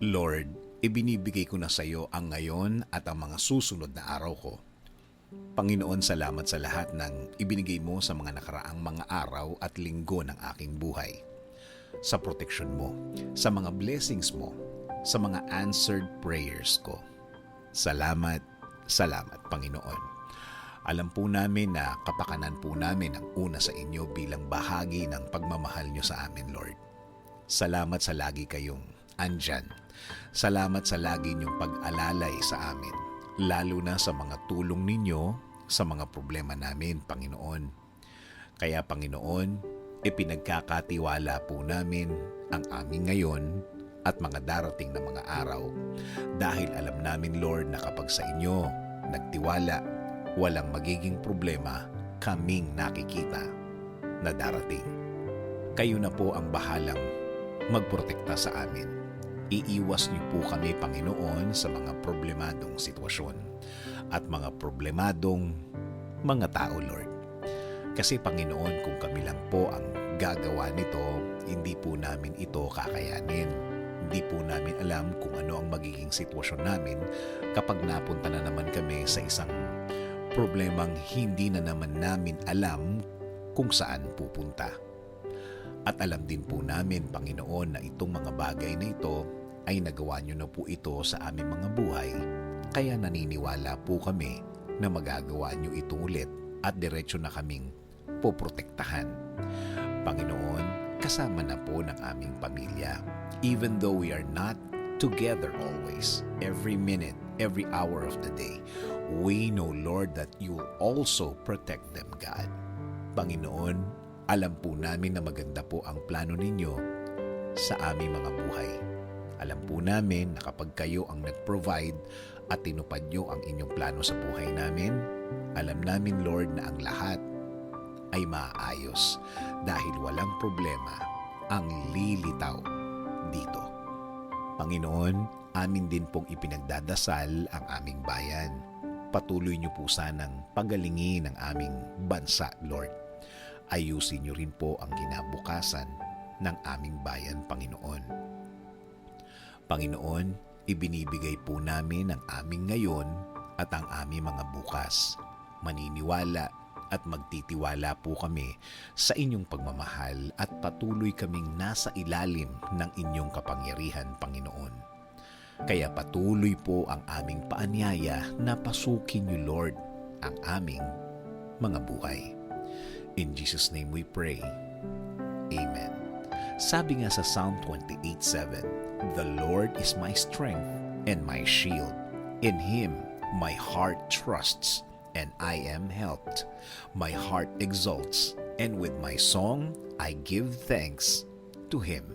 Lord, ibinibigay ko na sa iyo ang ngayon at ang mga susunod na araw ko. Panginoon, salamat sa lahat ng ibinigay mo sa mga nakaraang mga araw at linggo ng aking buhay. Sa proteksyon mo, sa mga blessings mo, sa mga answered prayers ko. Salamat, salamat Panginoon. Alam po namin na kapakanan po namin ang una sa inyo bilang bahagi ng pagmamahal nyo sa amin, Lord. Salamat sa lagi kayong andyan. Salamat sa lagi niyong pag-alalay sa amin, lalo na sa mga tulong ninyo sa mga problema namin, Panginoon. Kaya Panginoon, ipinagkakatiwala po namin ang aming ngayon at mga darating na mga araw. Dahil alam namin, Lord, na kapag sa inyo nagtiwala, walang magiging problema kaming nakikita na darating. Kayo na po ang bahalang magprotekta sa amin. Iiwas niyo po kami, Panginoon, sa mga problemadong sitwasyon at mga problemadong mga tao, Lord. Kasi Panginoon, kung kami lang po ang gagawa nito, hindi po namin ito kakayanin. Hindi po namin alam kung ano ang magiging sitwasyon namin kapag napunta na naman kami sa isang problemang hindi na naman namin alam kung saan pupunta. At alam din po namin, Panginoon, na itong mga bagay na ito ay nagawa niyo na po ito sa aming mga buhay, kaya naniniwala po kami na magagawa niyo ito ulit at diretso na kaming poprotektahan. Panginoon, kasama na po ng aming pamilya. Even though we are not together always, every minute, every hour of the day, we know, Lord, that you will also protect them, God. Panginoon, alam po namin na maganda po ang plano ninyo sa aming mga buhay. Alam po namin na kapag kayo ang nag-provide at tinupad nyo ang inyong plano sa buhay namin, alam namin, Lord, na ang lahat ay maayos dahil walang problema ang lilitaw dito. Panginoon, amin din pong ipinagdadasal ang aming bayan. Patuloy niyo po sanang pagalingin ang aming bansa, Lord. Ayusin niyo rin po ang kinabukasan ng aming bayan, Panginoon. Panginoon, ibinibigay po namin ang aming ngayon at ang aming mga bukas. Maniniwala at magtitiwala po kami sa inyong pagmamahal at patuloy kaming nasa ilalim ng inyong kapangyarihan, Panginoon. Kaya patuloy po ang aming paanyaya na pasukin niyo, Lord, ang aming mga buhay. In Jesus' name we pray. Amen. Sabi nga sa Psalm 28:7, "The Lord is my strength and my shield. In Him my heart trusts, and I am helped. My heart exalts, and with my song I give thanks to Him."